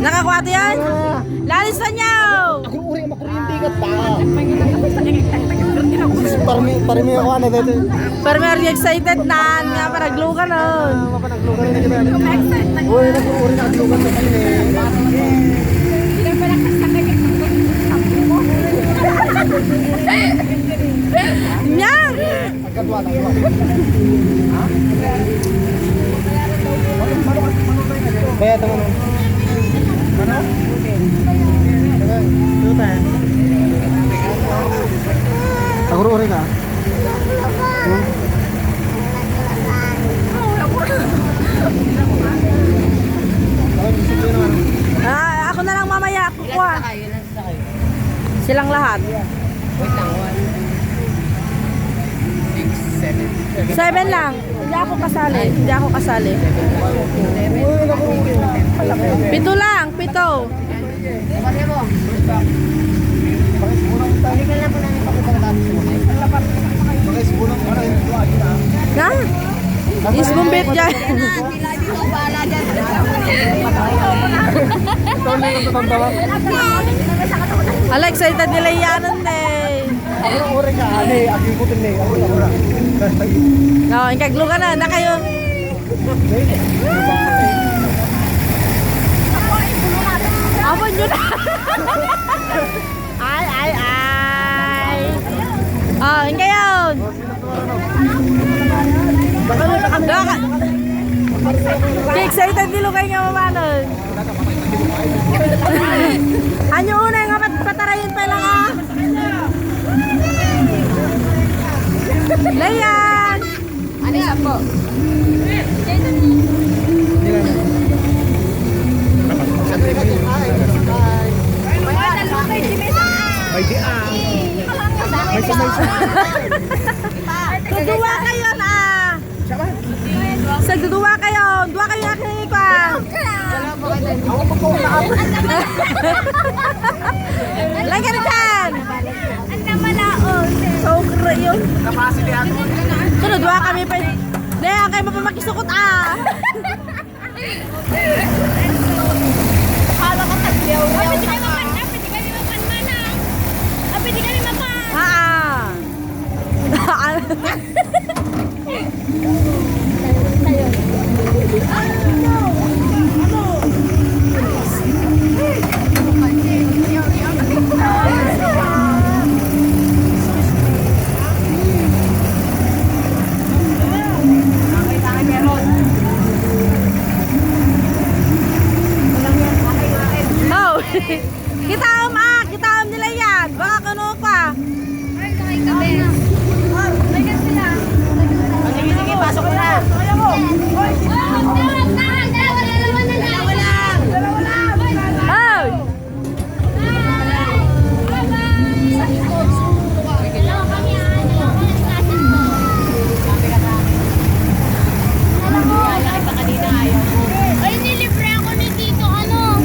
Nakakwate yan? Lalis na niyo! Ako uri makuryente ka ta. Parimi ako na dito. Pero meron excited na. Nga pa nagluka nun. Mapanaglugan na kita. Uy, nag-uri na aglugan na kami. Nyang! Agkadwa. Kaya teman. Mana? Tuta. Aku uri ka. Ako na lang mamaya. Kukuha. Silang lahat. Seven lang. Hindi ako kasali. Hindi ako kasali. Pito lang. Pito. Ha? Isbumbit dyan. Ala, excited nila yanan eh. Uri ka, ane, agikutin ni. No, ikaglo ka na kayo. Abon nyo na. Ay. Oh, yung gayon. Excited nilo kayo nga mamanon. Anyo una nga patarayin pa lang ah. Layan! Ano yan po? May di May sa. Duduwa kayo na! Sagduduwa kayo! Duwa kayo na kinikwa! Lagi ka na dyan! So, yun. Capacity ako. Sunod, duwa kami pa. Hindi, kayo mapamakisukot ah! Hala ka tagyaw. Pwede kami mapan mana. Pwede kami mapan. Oh! Kita nila yan! Baka kuno pa! Sige, pasok ko na. Oh! Ay, nilibre ako ni Tito, ano?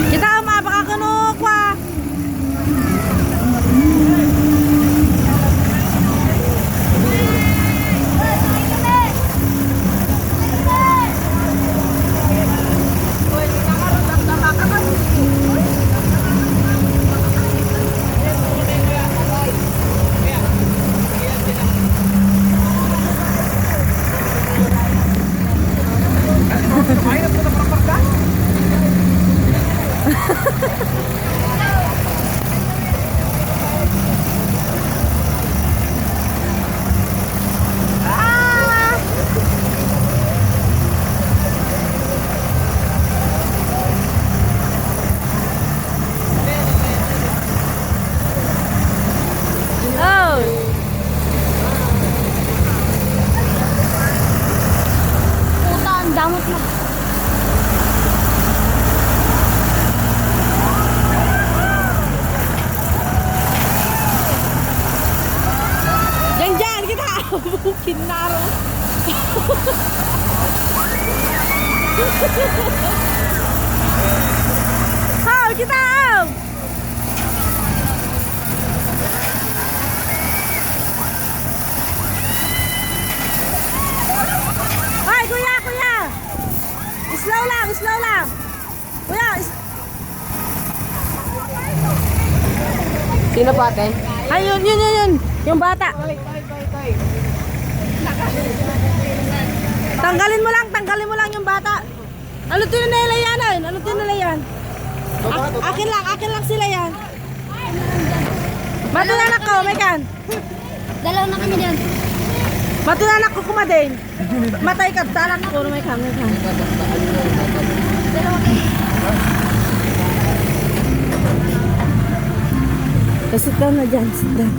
Kita baka kuno pa! Damot na. Diyan, kita. Kinaro. Haw, kita. Hoy, kuya, kuya. Slow lang, slow lang. Kuya, Sino pa ate? ay, yun. Yung bata. Tanggalin mo lang yung bata. Ano tinanila yan? Ano tinanila yan? Akin lang sila yan. Matunanak ko, may kan. Dalawa na kami dyan. Matunanak ko kumadin. Matay ka, talak ko, may kan. Dalawa kayo. Sit down na dyan, sit down.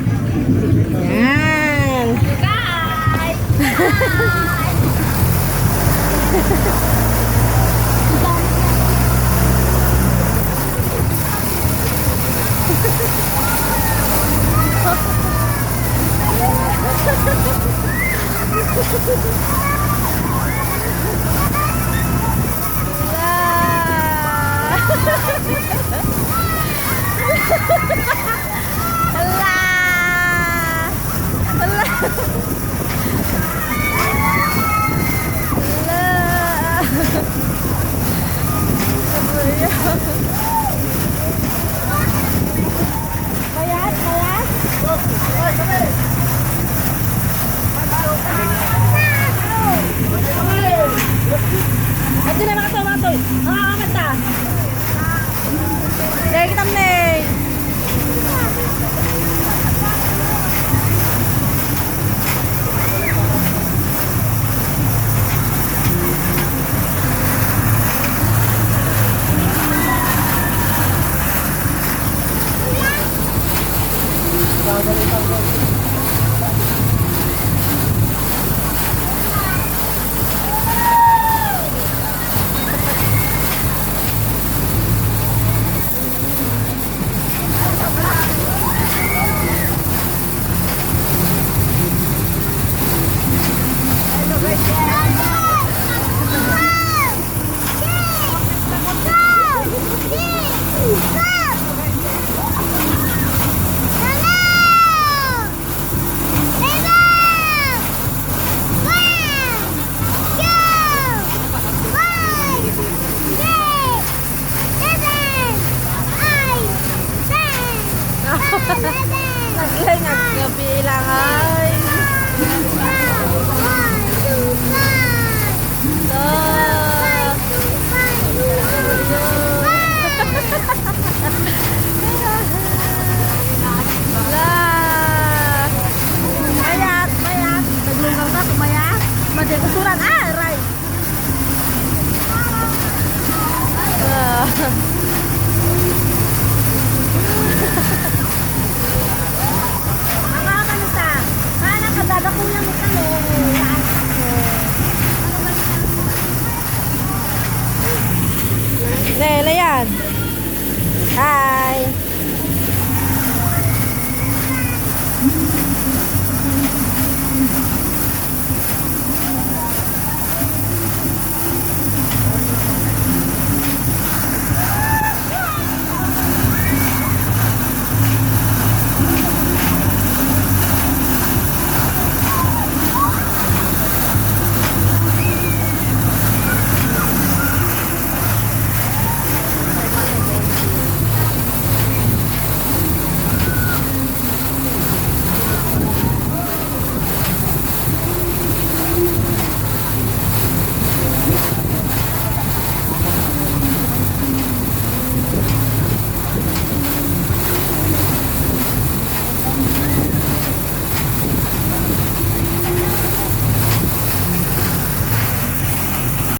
Yan. Guys! Ito na mga tomato. Nakakakata. Dahil kita mnay. Naglay nagkabilang ay. Mayat. Naglunggang ka, kumayat. Madikusuran, aray. Mga kanita, mana kadadakuyan mo kami. Lela yan. Hi.